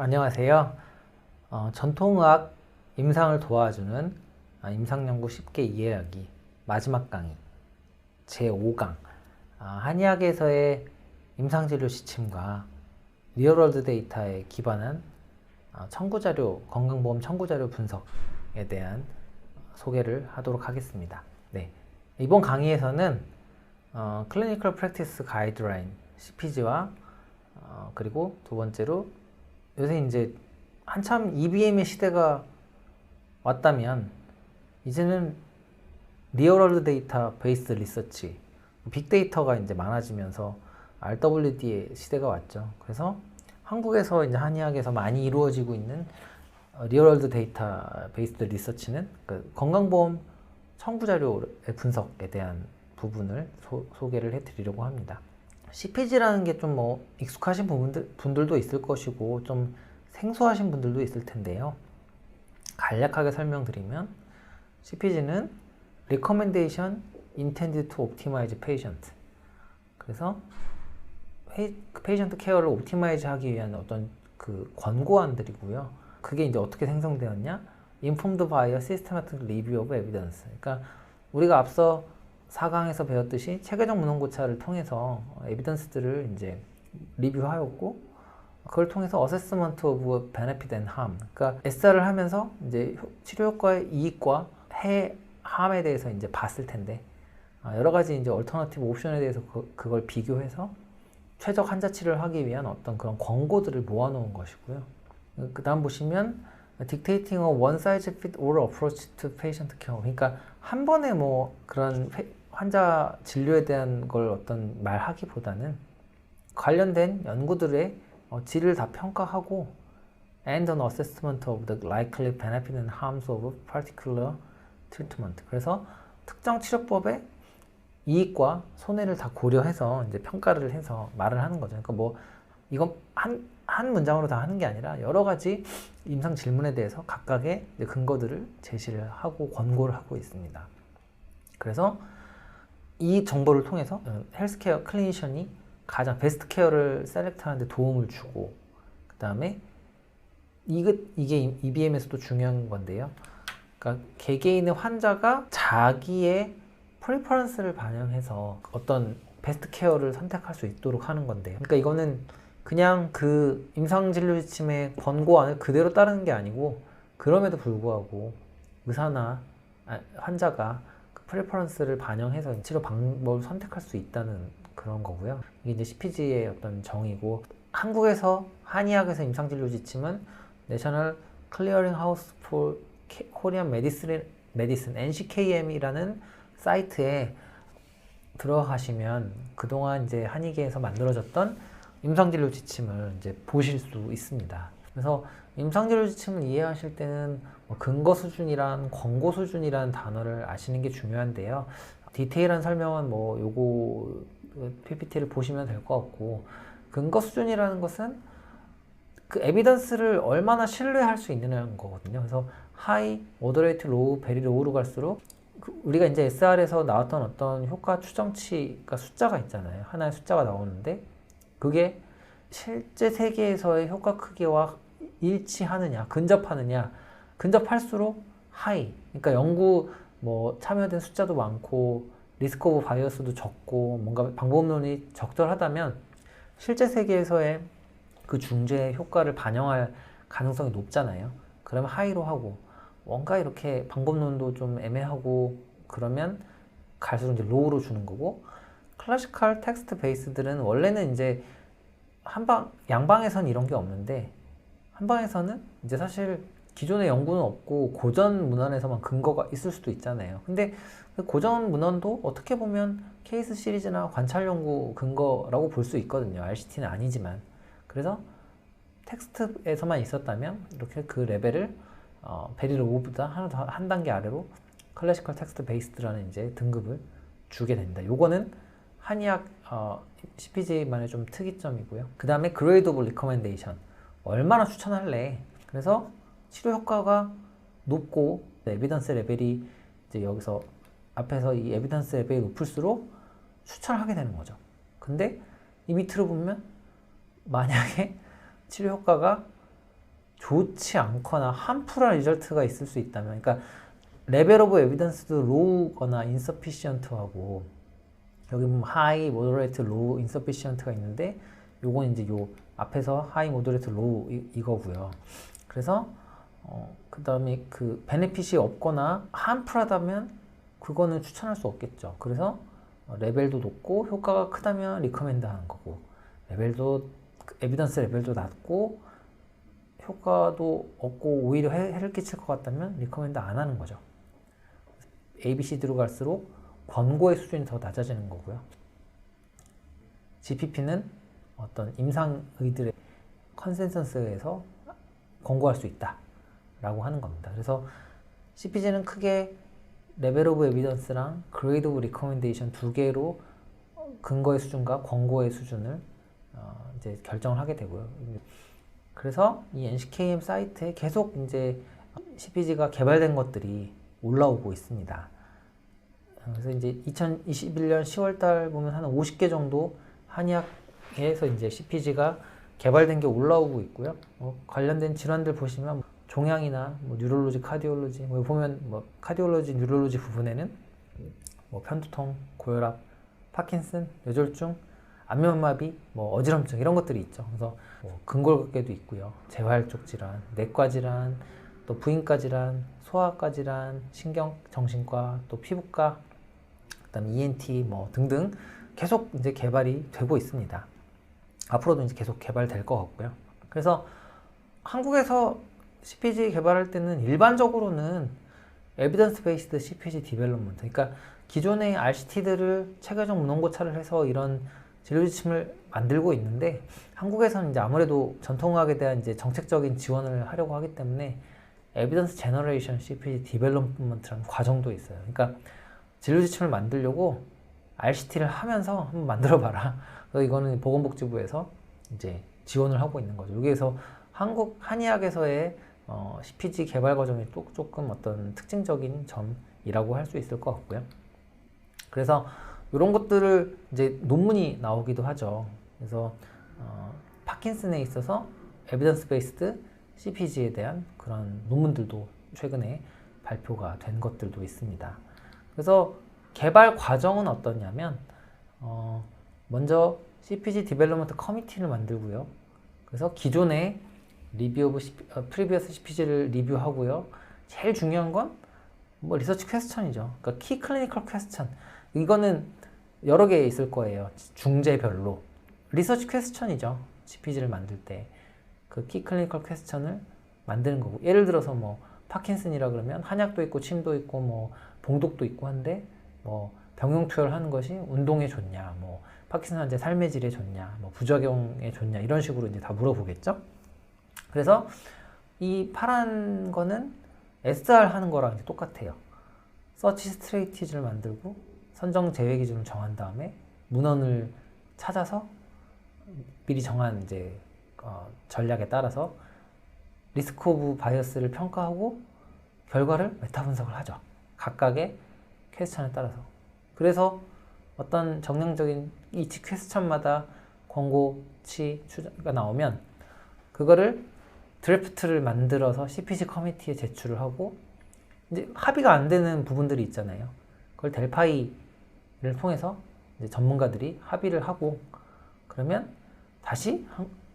안녕하세요. 전통의학 임상을 도와주는 임상연구 쉽게 이해하기 마지막 강의 제5강 한의학에서의 임상진료 시침과 리얼월드 데이터에 기반한 청구자료, 건강보험 청구자료 분석에 대한 소개를 하도록 하겠습니다. 네, 이번 강의에서는 클리니컬 프랙티스 가이드라인 CPG와 그리고 두 번째로 요새 이제 한참 EBM의 시대가 왔다면 이제는 리얼월드 데이터 베이스 리서치, 빅데이터가 이제 많아지면서 RWD의 시대가 왔죠. 그래서 한국에서 이제 한의학에서 많이 이루어지고 있는 리얼월드 데이터 베이스 리서치는 그 건강보험 청구자료의 분석에 대한 부분을 소개를 해드리려고 합니다. CPG라는 게 좀 익숙하신 분들도 있을 것이고 좀 생소하신 분들도 있을 텐데요. 간략하게 설명드리면 CPG는 Recommendation Intended to Optimize Patient. 그래서 페이션트 케어를 옵티마이즈 하기 위한 어떤 그 권고안들이고요. 그게 이제 어떻게 생성되었냐? Informed by a systematic review of evidence. 그러니까 우리가 앞서 4강에서 배웠듯이 체계적 문헌고찰을 통해서 에비던스들을 이제 리뷰하였고, 그걸 통해서 어세스먼트 오브 베네핏 앤 함, 그러니까 SR을 하면서 이제 치료 효과의 이익과 함에 대해서 이제 봤을 텐데, 여러 가지 이제 얼터너티브 옵션에 대해서 그걸 비교해서 최적 환자치료를 하기 위한 어떤 그런 권고들을 모아놓은 것이고요. 그 다음 보시면 Dictating a one size fit all approach to patient care. 그러니까 한 번에 그런 환자 진료에 대한 걸 어떤 말하기보다는 관련된 연구들의 질을 다 평가하고 and an assessment of the likely benefit and harms of particular treatment. 그래서 특정 치료법의 이익과 손해를 다 고려해서 이제 평가를 해서 말을 하는 거죠. 그러니까 이건 한 문장으로 다 하는 게 아니라 여러 가지 임상 질문에 대해서 각각의 근거들을 제시를 하고 권고를 하고 있습니다. 그래서 이 정보를 통해서 헬스케어 클리니션이 가장 베스트 케어를 셀렉트하는 데 도움을 주고, 그 다음에 이게 EBM에서도 중요한 건데요. 그러니까 개개인의 환자가 자기의 프리퍼런스를 반영해서 어떤 베스트 케어를 선택할 수 있도록 하는 건데요. 그러니까 이거는 그냥 그 임상진료 지침의 권고안을 그대로 따르는 게 아니고, 그럼에도 불구하고 의사나 환자가 그 프리퍼런스를 반영해서 치료 방법을 선택할 수 있다는 그런 거고요. 이게 이제 CPG의 어떤 정의고, 한국에서 한의학에서 임상진료 지침은 National Clearing House for Korean Medicine NCKM이라는 사이트에 들어가시면 그동안 이제 한의계에서 만들어졌던 임상진료 지침을 이제 보실 수 있습니다. 그래서 임상진료 지침을 이해하실 때는 근거 수준이란 권고 수준이라는 단어를 아시는 게 중요한데요. 디테일한 설명은 요거 PPT를 보시면 될 것 같고, 근거 수준이라는 것은 그 에비던스를 얼마나 신뢰할 수 있느냐는 거거든요. 그래서 하이, 모더레이트, 로우, 베리 로우로 갈수록 우리가 이제 SR에서 나왔던 어떤 효과 추정치, 그러니까 숫자가 있잖아요. 하나의 숫자가 나오는데 그게 실제 세계에서의 효과 크기와 일치하느냐, 근접하느냐, 근접할수록 하이. 그러니까 연구 참여된 숫자도 많고 리스크 오브 바이어스도 적고 뭔가 방법론이 적절하다면 실제 세계에서의 그 중재의 효과를 반영할 가능성이 높잖아요. 그러면 하이로 하고, 뭔가 이렇게 방법론도 좀 애매하고 그러면 갈수록 이제 로우로 주는 거고, 클래시컬 텍스트 베이스들은 원래는 이제 양방에서는 이런 게 없는데, 한방에서는 이제 사실 기존의 연구는 없고 고전 문헌에서만 근거가 있을 수도 있잖아요. 근데 그 고전 문헌도 어떻게 보면 케이스 시리즈나 관찰 연구 근거라고 볼 수 있거든요. RCT는 아니지만. 그래서 텍스트에서만 있었다면 이렇게 그 레벨을 베리 로우보다 한 단계 아래로 클래시컬 텍스트 베이스드라는 이제 등급을 주게 됩니다. 요거는 한의학 CPG만의 좀 특이점이고요. 그 다음에 그레이드 오브 리커멘데이션, 얼마나 추천할래. 그래서 치료 효과가 높고 에비던스 레벨이 이제 여기서 앞에서 이 에비던스 레벨이 높을수록 추천을 하게 되는 거죠. 근데 이 밑으로 보면 만약에 치료 효과가 좋지 않거나 함풀한 리절트가 있을 수 있다면, 그러니까 레벨 오브 에비던스도 로우거나 인서피시언트하고 여기 보면 하이, 모더레이트, 로우, 인서피시언트가 있는데 요건 이제 요 앞에서 하이, 모더레이트, 로우 이거고요. 그래서 그 다음에 그 베네핏이 없거나 함풀하다면 그거는 추천할 수 없겠죠. 그래서 레벨도 높고 효과가 크다면 리커멘드 하는 거고, 레벨도 에비던스 레벨도 낮고 효과도 없고 오히려 해를 끼칠 것 같다면 리커멘드 안 하는 거죠. ABCD로 갈수록 권고의 수준이 더 낮아지는 거고요. GPP는 어떤 임상의들의 컨센서스에서 권고할 수 있다 라고 하는 겁니다. 그래서 CPG는 크게 레벨 오브 에비던스랑 그레이드 오브 리커멘데이션 두 개로 근거의 수준과 권고의 수준을 이제 결정을 하게 되고요. 그래서 이 NCKM 사이트에 계속 이제 CPG가 개발된 것들이 올라오고 있습니다. 그래서 이제 2021년 10월달 보면 한 50개 정도 한의학에서 이제 CPG가 개발된 게 올라오고 있고요. 관련된 질환들 보시면 종양이나 뉴럴로지, 카디올로지, 보면 카디올로지, 뉴럴로지 부분에는 편두통, 고혈압, 파킨슨, 뇌졸중, 안면마비, 어지럼증 이런 것들이 있죠. 그래서 근골격계도 있고요. 재활 쪽 질환, 내과 질환, 또 부인과 질환, 소아과 질환, 신경 정신과, 또 피부과, 그다음에 ENT 등등 계속 이제 개발이 되고 있습니다. 앞으로도 이제 계속 개발될 것 같고요. 그래서 한국에서 CPG 개발할 때는 일반적으로는 에비던스 베이스드 CPG 디벨롭먼트, 그러니까 기존의 RCT들을 체계적 문헌고찰을 해서 이런 진료지침을 만들고 있는데, 한국에서는 이제 아무래도 전통의학에 대한 이제 정책적인 지원을 하려고 하기 때문에 에비던스 제너레이션 CPG 디벨롭먼트라는 과정도 있어요. 그러니까 진료지침을 만들려고 RCT를 하면서 한번 만들어봐라. 그래서 이거는 보건복지부에서 이제 지원을 하고 있는 거죠. 여기에서 한국 한의학에서의 CPG 개발 과정이 또 조금 어떤 특징적인 점이라고 할 수 있을 것 같고요. 그래서 이런 것들을 이제 논문이 나오기도 하죠. 그래서 파킨슨에 있어서 에비던스 베이스드 CPG에 대한 그런 논문들도 최근에 발표가 된 것들도 있습니다. 그래서 개발 과정은 어떠냐면 먼저 CPG 디벨롭먼트 커미티를 만들고요. 그래서 기존의 리뷰 오브 프리비어스 CPG를 리뷰하고요. 제일 중요한 건 리서치 퀘스천이죠. 그러니까 키 클리니컬 퀘스천. 이거는 여러 개 있을 거예요. 중재별로. 리서치 퀘스천이죠. CPG를 만들 때. 그 키 클리니컬 퀘스천을 만드는 거고. 예를 들어서 파킨슨이라 그러면 한약도 있고 침도 있고 봉독도 있고 한데 병용 투여하는 것이 운동에 좋냐, 파킨슨 환자 삶의 질에 좋냐, 부작용에 좋냐 이런 식으로 이제 다 물어보겠죠. 그래서 이 파란 거는 SR 하는 거랑 이제 똑같아요. 서치 스트레이티지를 만들고 선정 제외 기준을 정한 다음에 문헌을 찾아서 미리 정한 이제 전략에 따라서 리스크 오브 바이어스를 평가하고 결과를 메타 분석을 하죠. 각각의 퀘스천에 따라서. 그래서 어떤 정량적인 이치 퀘스천마다 권고치 추정가 나오면 그거를 드래프트를 만들어서 CPG 커미티에 제출을 하고, 이제 합의가 안 되는 부분들이 있잖아요. 그걸 델파이를 통해서 이제 전문가들이 합의를 하고, 그러면 다시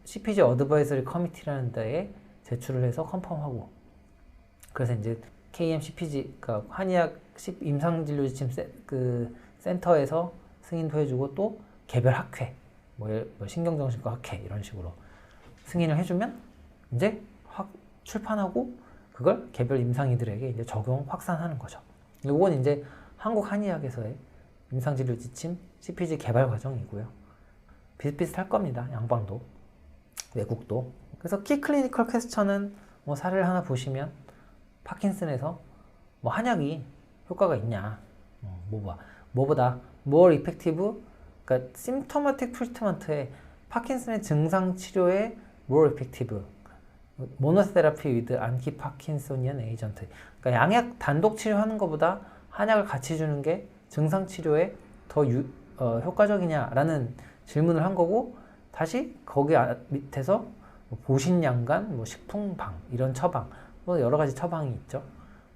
CPG 어드바이저리 커미티라는 데에 제출을 해서 컨펌하고, 그래서 이제 KM-CPG, 그러니까 한의학 임상진료지침 센터에서 승인도 해주고, 또 개별 학회, 신경정신과 학회 이런 식으로 승인을 해주면 이제 출판하고 그걸 개별 임상의들에게 이제 적용 확산하는 거죠. 이건 이제 한국 한의학에서의 임상진료지침 CPG 개발 과정이고요. 비슷비슷할 겁니다. 양방도, 외국도. 그래서 키 클리니컬 퀘스천은 사례를 하나 보시면 파킨슨에서 한약이 효과가 있냐, 뭐보다 more effective, 그러니까 symptomatic treatment에 파킨슨의 증상 치료에 more effective, 모노세라피 위드 안티 파킨소니안 에이전트. 그러니까 양약 단독 치료하는 것보다 한약을 같이 주는 게 증상 치료에 더 효과적이냐라는 질문을 한 거고, 다시 거기 밑에서 뭐 보신양간, 뭐 식풍방 이런 처방, 또 여러 가지 처방이 있죠.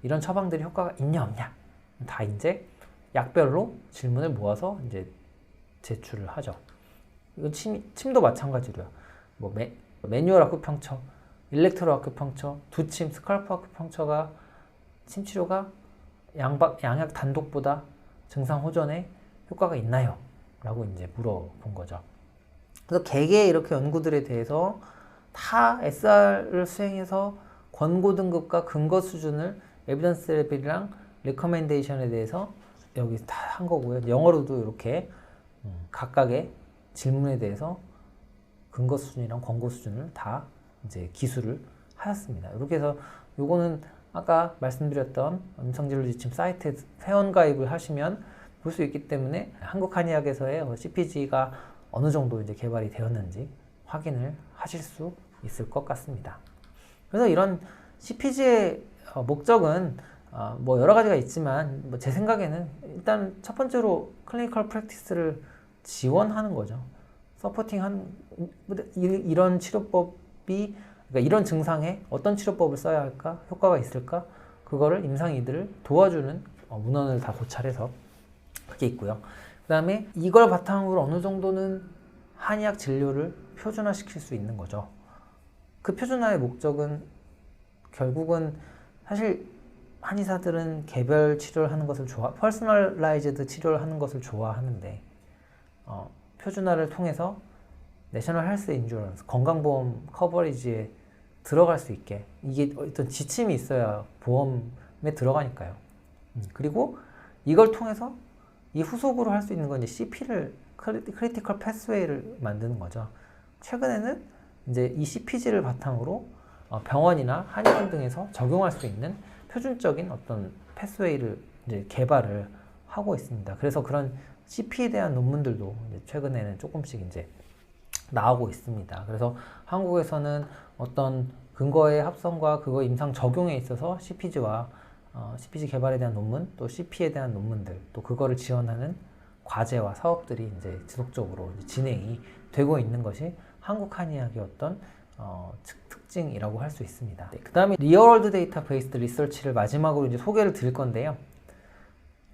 이런 처방들이 효과가 있냐 없냐 다 이제 약별로 질문을 모아서 이제 제출을 하죠. 이건 침도 마찬가지로요. 뭐 매뉴얼 아쿠펑처, 일렉트로 아쿠펑처, 두침, 스칼프 아쿠펑처가 침 치료가 양약 단독보다 증상 호전에 효과가 있나요? 라고 이제 물어본 거죠. 그래서 개개의 이렇게 연구들에 대해서 다 SR을 수행해서 권고 등급과 근거 수준을 에비던스 레벨이랑 레커멘데이션에 대해서 여기 다 한 거고요. 영어로도 이렇게 각각의 질문에 대해서 근거 수준이랑 권고 수준을 다 이제 기술을 하였습니다. 이렇게 해서 요거는 아까 말씀드렸던 임상진료지침 사이트에 회원 가입을 하시면 볼 수 있기 때문에 한국한의학에서의 CPG가 어느 정도 이제 개발이 되었는지 확인을 하실 수 있을 것 같습니다. 그래서 이런 CPG의 목적은 뭐 여러 가지가 있지만 뭐 제 생각에는 일단 첫 번째로 클리니컬 프랙티스를 지원하는 거죠. 서포팅한 이런 치료법이 그러니까 이런 증상에 어떤 치료법을 써야 할까, 효과가 있을까, 그거를 임상의들을 도와주는 문헌을 다 고찰해서 그게 있고요. 그 다음에 이걸 바탕으로 어느 정도는 한의학 진료를 표준화시킬 수 있는 거죠. 그 표준화의 목적은 결국은 사실 한의사들은 개별 치료를 하는 것을 퍼스널라이즈드 치료를 하는 것을 좋아하는데 표준화를 통해서 내셔널 헬스 인슈런스, 건강보험 커버리지에 들어갈 수 있게 이게 어떤 지침이 있어야 보험에 들어가니까요. 그리고 이걸 통해서 이 후속으로 할 수 있는 건 이제 CP를 크리티컬 패스웨이를 만드는 거죠. 최근에는 이제 이 CPG를 바탕으로 병원이나 한의원 등에서 적용할 수 있는 표준적인 어떤 패스웨이를 이제 개발을 하고 있습니다. 그래서 그런 CP에 대한 논문들도 이제 최근에는 조금씩 이제 나오고 있습니다. 그래서 한국에서는 어떤 근거의 합성과 그거 임상 적용에 있어서 CPG와 CPG 개발에 대한 논문, 또 CP에 대한 논문들, 또 그거를 지원하는 과제와 사업들이 이제 지속적으로 이제 진행이 되고 있는 것이 한국 한의학의 어떤 특징이라고 할 수 있습니다. 그 다음에 리얼월드 데이터 베이스드 리서치를 마지막으로 이제 소개를 드릴 건데요.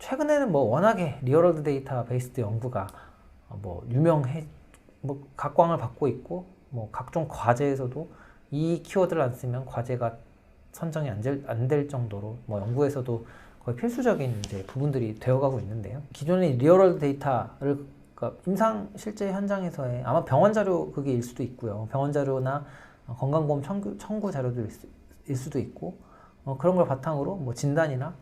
최근에는 뭐 워낙에 리얼월드 데이터 베이스드 연구가 뭐 각광을 받고 있고 뭐 각종 과제에서도 이 키워드를 안 쓰면 과제가 선정이 안 될 정도로 뭐 연구에서도 거의 필수적인 이제 부분들이 되어가고 있는데요. 기존의 리얼월드 데이터를 그러니까 임상 실제 현장에서의 아마 병원 자료 그게일 수도 있고요. 병원 자료나 건강보험 청구 자료들 일 수도 있고 그런 걸 바탕으로 뭐 진단이나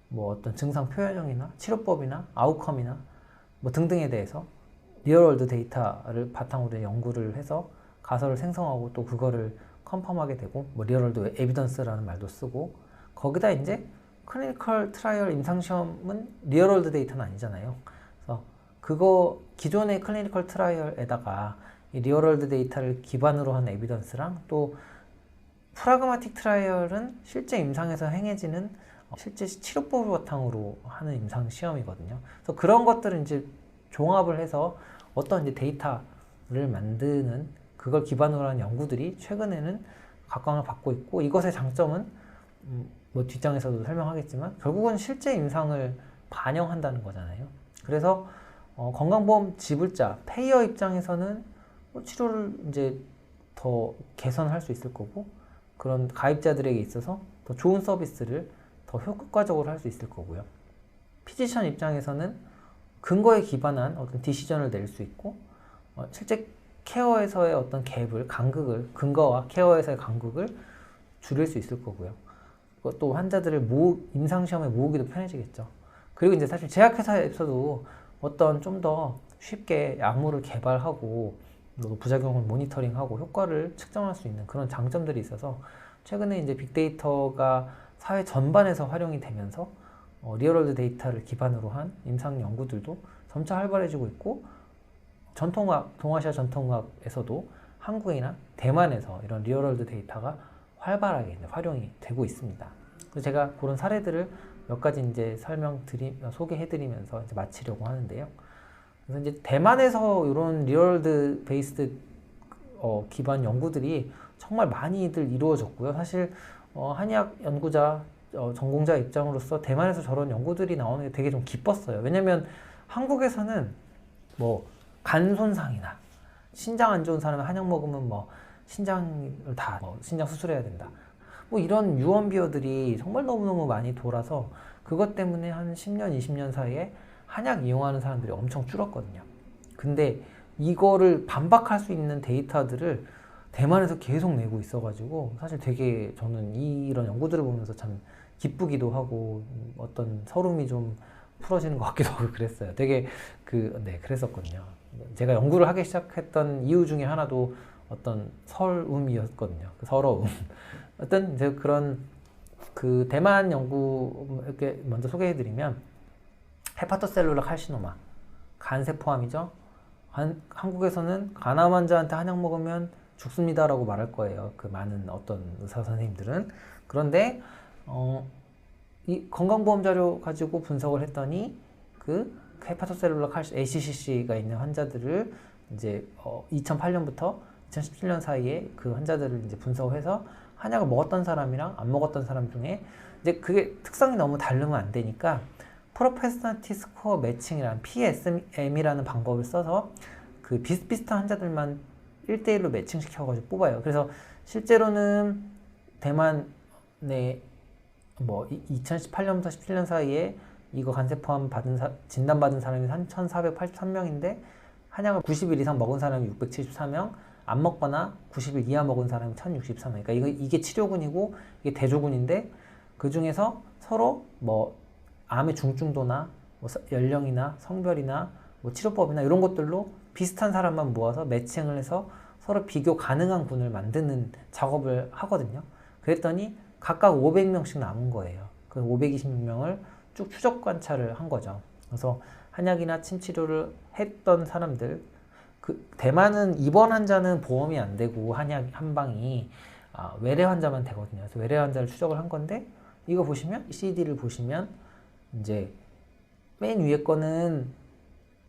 뭐 어떤 증상 표현형이나 치료법이나 아웃컴이나 뭐 등등에 대해서 리얼월드 데이터를 바탕으로 연구를 해서 가설을 생성하고 또 그거를 컨펌하게 되고 뭐 리얼월드 에비던스라는 말도 쓰고 거기다 이제 클리니컬 트라이얼 임상시험은 리얼월드 데이터는 아니잖아요. 그래서 그거 기존의 클리니컬 트라이얼에다가 이 리얼월드 데이터를 기반으로 한 에비던스랑 또 프라그마틱 트라이얼은 실제 임상에서 행해지는 실제 치료법을 바탕으로 하는 임상 시험이거든요. 그래서 그런 것들을 이제 종합을 해서 어떤 이제 데이터를 만드는 그걸 기반으로 한 연구들이 최근에는 각광을 받고 있고 이것의 장점은 뭐 뒷장에서도 설명하겠지만 결국은 실제 임상을 반영한다는 거잖아요. 그래서 건강보험 지불자, 페이어 입장에서는 치료를 이제 더 개선할 수 있을 거고 그런 가입자들에게 있어서 더 좋은 서비스를 더 효과적으로 할 수 있을 거고요. 피지션 입장에서는 근거에 기반한 어떤 디시전을 낼 수 있고 실제 케어에서의 어떤 간극을 근거와 케어에서의 간극을 줄일 수 있을 거고요. 또 환자들을 임상시험에 모으기도 편해지겠죠. 그리고 이제 사실 제약회사에서도 어떤 좀 더 쉽게 약물을 개발하고 부작용을 모니터링하고 효과를 측정할 수 있는 그런 장점들이 있어서 최근에 이제 빅데이터가 사회 전반에서 활용이 되면서 리얼월드 데이터를 기반으로 한 임상 연구들도 점차 활발해지고 있고 동아시아 전통의학에서도 한국이나 대만에서 이런 리얼월드 데이터가 활발하게 활용이 되고 있습니다. 그래서 제가 그런 사례들을 몇 가지 이제 소개해드리면서 이제 마치려고 하는데요. 그래서 이제 대만에서 이런 리얼월드 베이스드 기반 연구들이 정말 많이들 이루어졌고요. 사실 한의학 연구자, 전공자 입장으로서 대만에서 저런 연구들이 나오는 게 되게 좀 기뻤어요. 왜냐면 한국에서는 뭐 간 손상이나 신장 안 좋은 사람이 한약 먹으면 뭐 신장을 다 신장 수술해야 된다. 뭐 이런 유언비어들이 정말 너무너무 많이 돌아서 그것 때문에 한 10년, 20년 사이에 한약 이용하는 사람들이 엄청 줄었거든요. 근데 이거를 반박할 수 있는 데이터들을 대만에서 계속 내고 있어가지고 사실 되게 저는 이런 연구들을 보면서 참 기쁘기도 하고 어떤 서름이 좀 풀어지는 것 같기도 하고 그랬어요. 되게 그랬었거든요. 제가 연구를 하기 시작했던 이유 중에 하나도 어떤 설움이었거든요. 그 서러움. 어떤 이제 그런 그 대만 연구 이렇게 먼저 소개해드리면 헤파토셀룰라 칼시노마, 간세포암이죠. 한국에서는 간암 환자한테 한약 먹으면 죽습니다라고 말할 거예요. 그 많은 어떤 의사 선생님들은. 그런데 이 건강보험 자료 가지고 분석을 했더니 그 헤파토셀룰라 칼시 ACCC가 있는 환자들을 이제 2008년부터 2017년 사이에 그 환자들을 이제 분석해서 한약을 먹었던 사람이랑 안 먹었던 사람 중에 이제 그게 특성이 너무 다르면 안 되니까 프로페셔널티 스코어 매칭이라는 PSM이라는 방법을 써서 그 비슷비슷한 환자들만 1대1로 매칭시켜가지고 뽑아요. 그래서 실제로는 대만에 뭐 2018년부터 17년 사이에 이거 간세포암 진단받은 사람이 3,483명인데 한약을 90일 이상 먹은 사람이 674명, 안 먹거나 90일 이하 먹은 사람이 1,063명. 그러니까 이게 치료군이고 이게 대조군인데 그 중에서 서로 뭐 암의 중증도나 뭐 연령이나 성별이나 뭐 치료법이나 이런 것들로 비슷한 사람만 모아서 매칭을 해서 서로 비교 가능한 군을 만드는 작업을 하거든요. 그랬더니 각각 500명씩 남은 거예요. 그 526명을 쭉 추적 관찰을 한 거죠. 그래서 한약이나 침치료를 했던 사람들, 그 대만은 입원 환자는 보험이 안 되고 한약 한 방이 외래 환자만 되거든요. 그래서 외래 환자를 추적을 한 건데 이거 보시면 CD를 보시면 이제 맨 위에 거는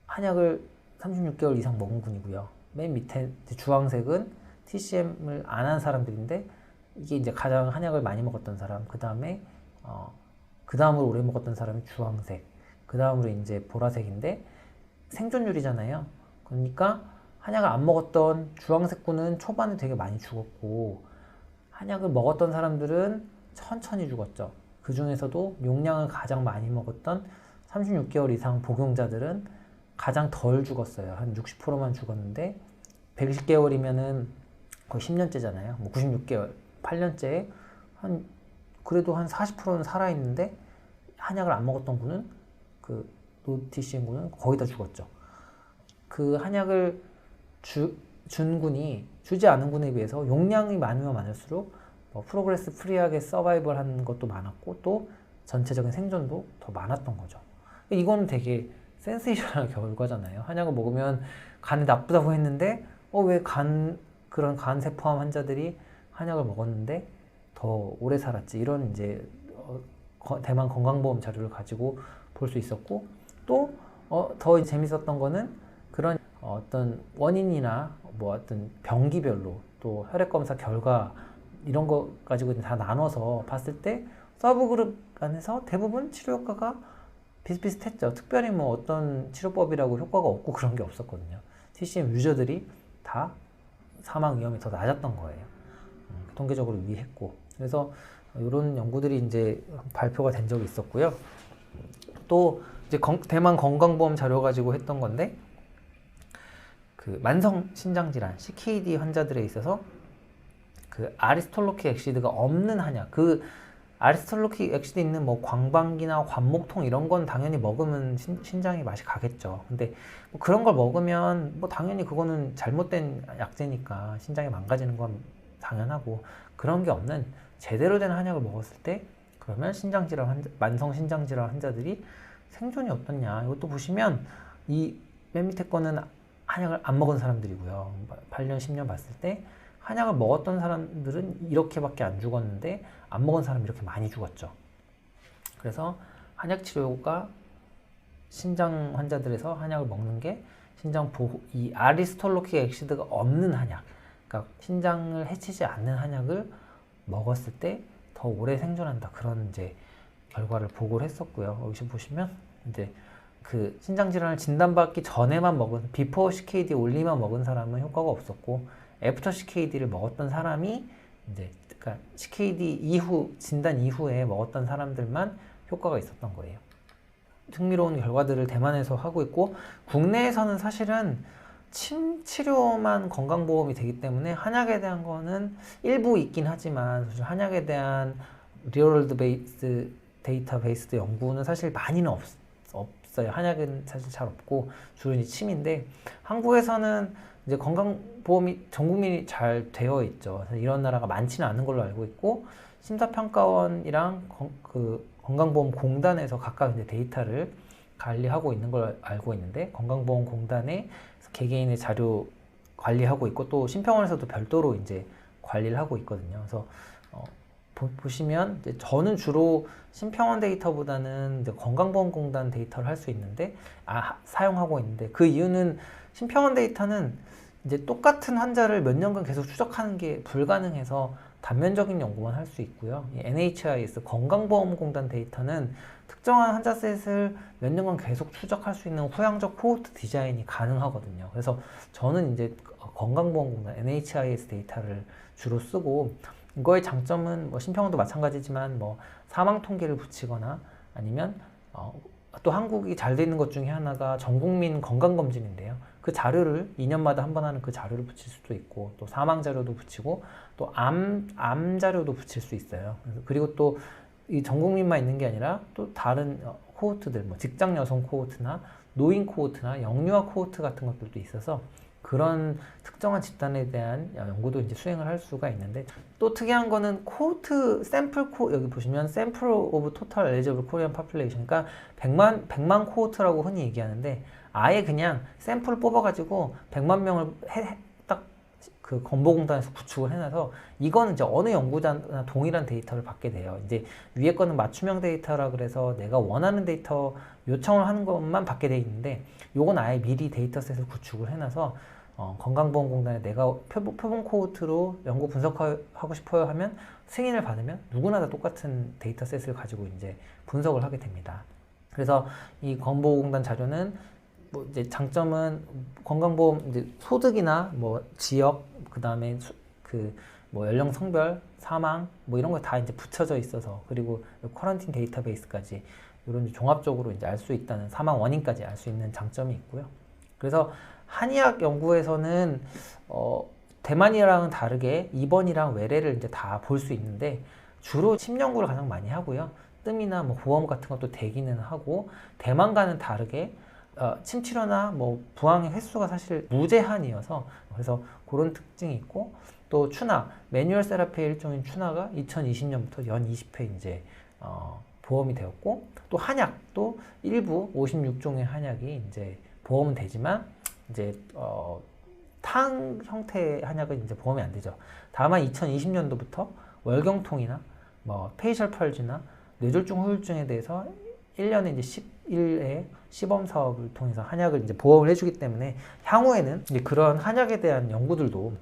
한약을 36개월 이상 먹은 군이고요. 맨 밑에 주황색은 TCM을 안 한 사람들인데 이게 이제 가장 한약을 많이 먹었던 사람, 그 다음에 그 다음으로 오래 먹었던 사람이 주황색, 그 다음으로 이제 보라색인데 생존율이잖아요. 그러니까 한약을 안 먹었던 주황색군은 초반에 되게 많이 죽었고 한약을 먹었던 사람들은 천천히 죽었죠. 그 중에서도 용량을 가장 많이 먹었던 36개월 이상 복용자들은 가장 덜 죽었어요. 한 60%만 죽었는데 120개월이면은 거의 10년째잖아요. 뭐 96개월, 8년째에 그래도 한 40%는 살아있는데 한약을 안 먹었던 분은 그 노티시인 군은 거의 다 죽었죠. 그 한약을 준 군이 주지 않은 군에 비해서 용량이 많으면 많을수록 프로그레스 프리하게 서바이벌 하는 것도 많았고 또 전체적인 생존도 더 많았던 거죠. 이거는 되게 센세이션한 결과잖아요. 한약을 먹으면 간이 나쁘다고 했는데 왜 그런 간세포암 환자들이 한약을 먹었는데 더 오래 살았지, 이런 이제 대만 건강보험 자료를 가지고 볼 수 있었고 또 더 재밌었던 거는 그런 어떤 원인이나 뭐 어떤 병기별로 또 혈액검사 결과 이런 거 가지고 다 나눠서 봤을 때 서브그룹 안에서 대부분 치료 효과가 비슷비슷했죠. 특별히 뭐 어떤 치료법이라고 효과가 없고 그런 게 없었거든요. TCM 유저들이 다 사망 위험이 더 낮았던 거예요. 통계적으로 유의했고. 그래서 이런 연구들이 이제 발표가 된 적이 있었고요. 또 이제 대만 건강보험 자료 가지고 했던 건데 그 만성 신장 질환 CKD 환자들에 있어서 그 아리스톨로키 엑시드가 없는 한약, 그 아리스톨로키 엑시드 있는 뭐 광방기나 관목통 이런 건 당연히 먹으면 신장이 맛이 가겠죠. 근데 뭐 그런 걸 먹으면 뭐 당연히 그거는 잘못된 약제니까 신장이 망가지는 건 당연하고, 그런 게 없는 제대로 된 한약을 먹었을 때 그러면 만성 신장질환 환자들이 생존이 어떻냐, 이것도 보시면 이 맨 밑에 거는 한약을 안 먹은 사람들이고요. 8년, 10년 봤을 때 한약을 먹었던 사람들은 이렇게밖에 안 죽었는데 안 먹은 사람이 이렇게 많이 죽었죠. 그래서 한약 치료가 신장 환자들에서 한약을 먹는 게 이 아리스톨로키 엑시드가 없는 한약, 그러니까 신장을 해치지 않는 한약을 먹었을 때 더 오래 생존한다. 그런 이제 결과를 보고를 했었고요. 여기 보시면 이제 그 신장 질환을 진단받기 전에만 먹은 비포 CKD 올리만 먹은 사람은 효과가 없었고, 애프터 CKD를 먹었던 사람이 이제 그러니까 CKD 이후 진단 이후에 먹었던 사람들만 효과가 있었던 거예요. 흥미로운 결과들을 대만에서 하고 있고, 국내에서는 사실은 침 치료만 건강보험이 되기 때문에 한약에 대한 거는 일부 있긴 하지만, 사실 한약에 대한 리얼월드 베이스 데이터베이스드 연구는 사실 많이는 없어요. 한약은 사실 잘 없고 주로 이제 침인데, 한국에서는 이제 건강보험이 전 국민이 잘 되어 있죠. 이런 나라가 많지는 않은 걸로 알고 있고, 심사평가원이랑 건강보험공단에서 각각 이제 데이터를 관리하고 있는 걸 알고 있는데, 건강보험공단에 개개인의 자료 관리하고 있고, 또 심평원에서도 별도로 이제 관리를 하고 있거든요. 그래서 보시면 이제 저는 주로 심평원 데이터보다는 이제 건강보험공단 데이터를 할 수 있는데 사용하고 있는데, 그 이유는 심평원 데이터는 이제 똑같은 환자를 몇 년간 계속 추적하는 게 불가능해서 단면적인 연구만 할 수 있고요. NHIS 건강보험공단 데이터는 특정한 환자 셋을 몇 년간 계속 추적할 수 있는 후향적 코호트 디자인이 가능하거든요. 그래서 저는 이제 건강보험공단 NHIS 데이터를 주로 쓰고, 이거의 장점은 뭐 심평원도 마찬가지지만 뭐 사망 통계를 붙이거나 아니면 또 한국이 잘 돼 있는 것 중에 하나가 전국민 건강검진인데요. 그 자료를 2년마다 한 번 하는 그 자료를 붙일 수도 있고, 또 사망 자료도 붙이고, 또 암 자료도 붙일 수 있어요. 그리고 또 이 전국민만 있는 게 아니라 또 다른 코호트들, 뭐 직장 여성 코호트나 노인 코호트나 영유아 코호트 같은 것들도 있어서 그런 특정한 집단에 대한 연구도 이제 수행을 할 수가 있는데, 또 특이한 거는 코호트 여기 보시면 샘플 오브 토탈 엘리지블 코리안 파퓰레이션, 그러니까 100만 코호트라고 흔히 얘기하는데, 아예 그냥 샘플을 뽑아가지고 100만 명을 딱 그 건보공단에서 구축을 해놔서, 이거는 이제 어느 연구자나 동일한 데이터를 받게 돼요. 이제 위에 거는 맞춤형 데이터라 그래서 내가 원하는 데이터 요청을 하는 것만 받게 돼 있는데, 요건 아예 미리 데이터셋을 구축을 해놔서 건강보험공단에 내가 표본 코호트로 연구 분석하고 싶어요 하면 승인을 받으면 누구나 다 똑같은 데이터셋을 가지고 이제 분석을 하게 됩니다. 그래서 이 건보공단 자료는 뭐 이제 장점은 건강보험 이제 소득이나 뭐 지역, 그 다음에 뭐 연령, 성별, 사망 뭐 이런 거 다 이제 붙여져 있어서, 그리고 쿼런틴 데이터베이스까지 이런 종합적으로 이제 알 수 있다는, 사망 원인까지 알 수 있는 장점이 있고요. 그래서 한의학 연구에서는 대만이랑은 다르게 입원이랑 외래를 이제 다 볼 수 있는데, 주로 침 연구를 가장 많이 하고요. 뜸이나 뭐 보험 같은 것도 되기는 하고, 대만과는 다르게 침 치료나 뭐 부항의 횟수가 사실 무제한이어서, 그래서 그런 특징이 있고, 또 추나 매뉴얼 세라피의 일종인 추나가 2020년부터 연 20회 이제 보험이 되었고, 또 한약도 일부 56종의 한약이 이제 보험은 되지만 이제 탕 형태의 한약은 이제 보험이 안 되죠. 다만 2020년도부터 월경통이나 뭐 페이셜 펄즈나 뇌졸중 후유증에 대해서 1년에 이제 11회 시범 사업을 통해서 한약을 이제 보험을 해주기 때문에, 향후에는 이제 그런 한약에 대한 연구들도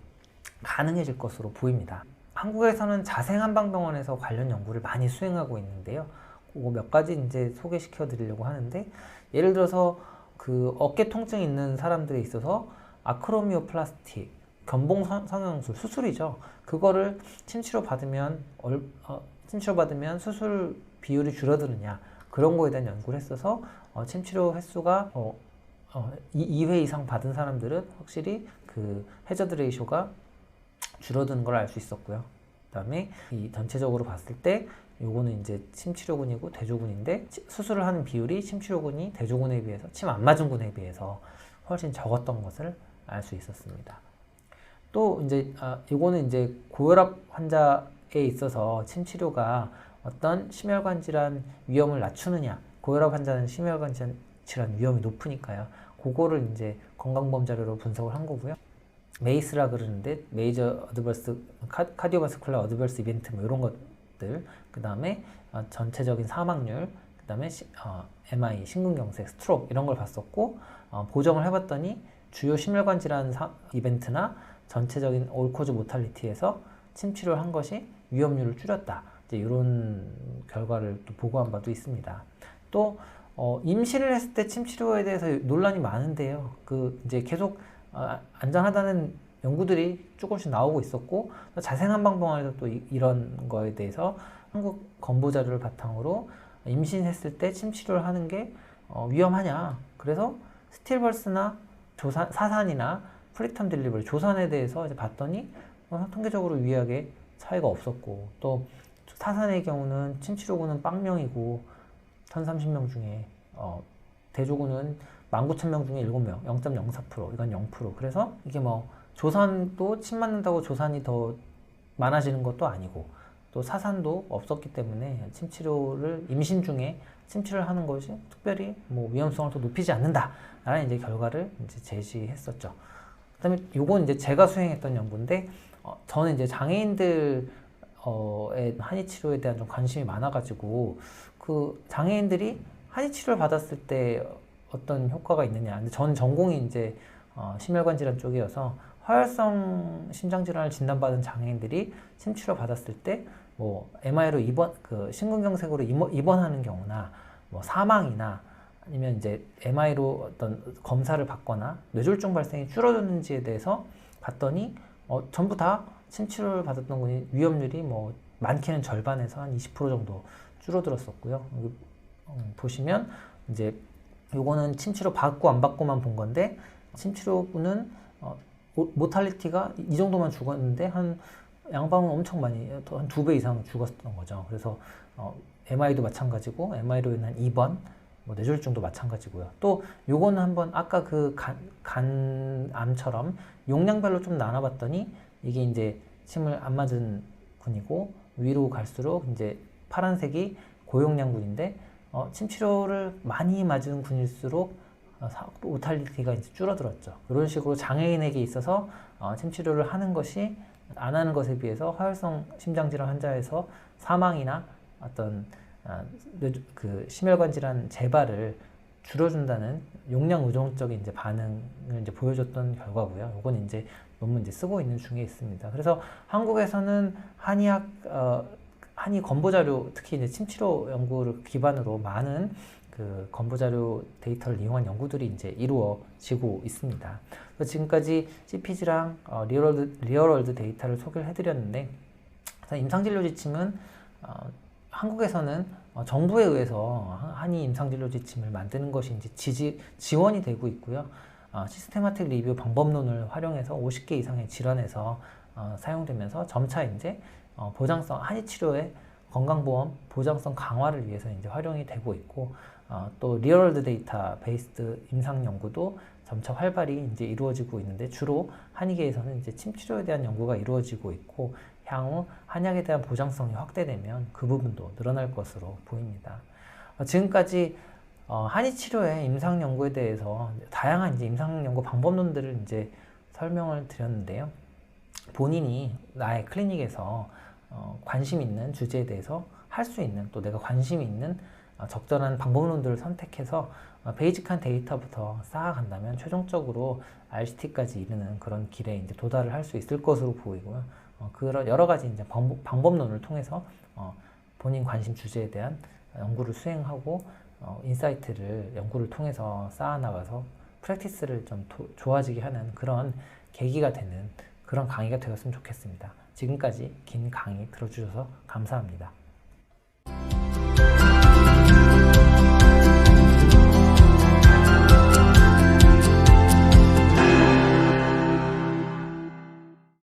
가능해질 것으로 보입니다. 한국에서는 자생한방병원에서 관련 연구를 많이 수행하고 있는데요. 그거 몇 가지 이제 소개시켜 드리려고 하는데, 예를 들어서 그 어깨 통증이 있는 사람들에 있어서 아크로미오플라스티, 견봉 성형술 수술이죠. 그거를 침치료 받으면 수술 비율이 줄어드느냐, 그런 거에 대한 연구를 했어서 침치료 횟수가 2회 이상 받은 사람들은 확실히 그 해저드 레이쇼가 줄어드는 걸 알 수 있었고요. 그 다음에 이 전체적으로 봤을 때 요거는 이제 침치료군이고 대조군인데, 수술을 하는 비율이 침치료군이 대조군에 비해서, 침 안 맞은 군에 비해서 훨씬 적었던 것을 알 수 있었습니다. 또 이제 요거는 이제 고혈압 환자에 있어서 침치료가 어떤 심혈관 질환 위험을 낮추느냐, 고혈압 환자는 심혈관 질환 위험이 높으니까요. 그거를 이제 건강보험 자료로 분석을 한 거고요. 메이스라 그러는데 메이저 어드버스 카디오바스쿨라 어드버스 이벤트 뭐 이런 것들, 그 다음에 전체적인 사망률, 그 다음에 MI, 심근경색, 스트로크 이런 걸 봤었고, 보정을 해봤더니 주요 심혈관 질환 이벤트나 전체적인 올코즈 모탈리티에서 침 치료를 한 것이 위험률을 줄였다. 이제 이런 결과를 또 보고한 바도 있습니다. 또 임신을 했을 때 침 치료에 대해서 논란이 많은데요. 이제 계속 안전하다는 연구들이 조금씩 나오고 있었고, 자생한방병원에서 또 이런 거에 대해서 한국 건보 자료를 바탕으로 임신했을 때 침 치료를 하는 게 위험하냐. 그래서 스틸버스나 사산이나 프리텀 딜리버리, 조산에 대해서 이제 봤더니 통계적으로 유의하게 차이가 없었고, 또 사산의 경우는 침 치료군은 0명이고 1030명 중에 대조군은 19,000명 중에 7명, 0.04%, 이건 0%. 그래서 이게 조산도 침 맞는다고 조산이 더 많아지는 것도 아니고, 또 사산도 없었기 때문에 침 치료를 임신 중에 침 치료를 하는 것이 특별히 위험성을 더 높이지 않는다라는 이제 결과를 이제 제시했었죠. 그다음에 요건 이제 제가 수행했던 연구인데, 저는 이제 장애인들 한의 치료에 대한 좀 관심이 많아가지고 그 장애인들이 한의 치료를 받았을 때 어떤 효과가 있느냐. 근데 전 전공이 이제 심혈관 질환 쪽이어서 화열성 심장 질환을 진단받은 장애인들이 침 치료 받았을 때 MI로 심근경색으로 입원하는 경우나 사망이나 아니면 이제 MI로 어떤 검사를 받거나 뇌졸중 발생이 줄어드는지에 대해서 봤더니 전부 다 침 치료를 받았던 분이 위험률이 많게는 절반에서 한 20% 정도 줄어들었었고요. 보시면 이제 요거는 침 치료 받고 안 받고만 본 건데, 침 치료분은 모탈리티가 이 정도만 죽었는데 한 양방은 엄청 많이 한 2배 이상 죽었던 거죠. 그래서 MI도 마찬가지고 MI로 인한 입원, 뇌졸중도 마찬가지고요. 또 요거는 한번 아까 그 간암처럼 용량별로 좀 나눠봤더니 이게 이제 침을 안 맞은 군이고, 위로 갈수록 이제 파란색이 고용량군인데 침 치료를 많이 맞은 군일수록 모탈리티가 이제 줄어들었죠. 이런 식으로 장애인에게 있어서 침 치료를 하는 것이 안 하는 것에 비해서 화열성 심장질환 환자에서 사망이나 어떤 심혈관 질환 재발을 줄여준다는 용량 의존적인 이제 반응을 이제 보여줬던 결과고요. 이건 이제 논문 이제 쓰고 있는 중에 있습니다. 그래서 한국에서는 한의 건보 자료, 특히 이제 침 치료 연구를 기반으로 많은 그 건보 자료 데이터를 이용한 연구들이 이제 이루어지고 있습니다. 지금까지 CPG랑 리얼월드 데이터를 소개를 해드렸는데, 임상진료 지침은 한국에서는 정부에 의해서 한의 임상진료 지침을 만드는 것이 이제 지원이 되고 있고요. 시스테마틱 리뷰 방법론을 활용해서 50개 이상의 질환에서 사용되면서 점차 이제 보장성 한의 치료의 건강보험 보장성 강화를 위해서 이제 활용이 되고 있고, 또 리얼월드 데이터 베이스드 임상 연구도 점차 활발히 이제 이루어지고 있는데, 주로 한의계에서는 이제 침 치료에 대한 연구가 이루어지고 있고, 향후 한약에 대한 보장성이 확대되면 그 부분도 늘어날 것으로 보입니다. 지금까지 한의 치료의 임상 연구에 대해서 다양한 이제 임상 연구 방법론들을 이제 설명을 드렸는데요. 본인이 나의 클리닉에서 관심 있는 주제에 대해서 할 수 있는, 또 내가 관심 있는 적절한 방법론들을 선택해서 베이직한 데이터부터 쌓아간다면 최종적으로 RCT까지 이르는 그런 길에 이제 도달을 할 수 있을 것으로 보이고요. 그런 여러 가지 이제 방법론을 통해서 본인 관심 주제에 대한 연구를 수행하고 인사이트를 연구를 통해서 쌓아나가서 프랙티스를 좀 좋아지게 하는 그런 계기가 되는 그런 강의가 되었으면 좋겠습니다. 지금까지 긴 강의 들어주셔서 감사합니다.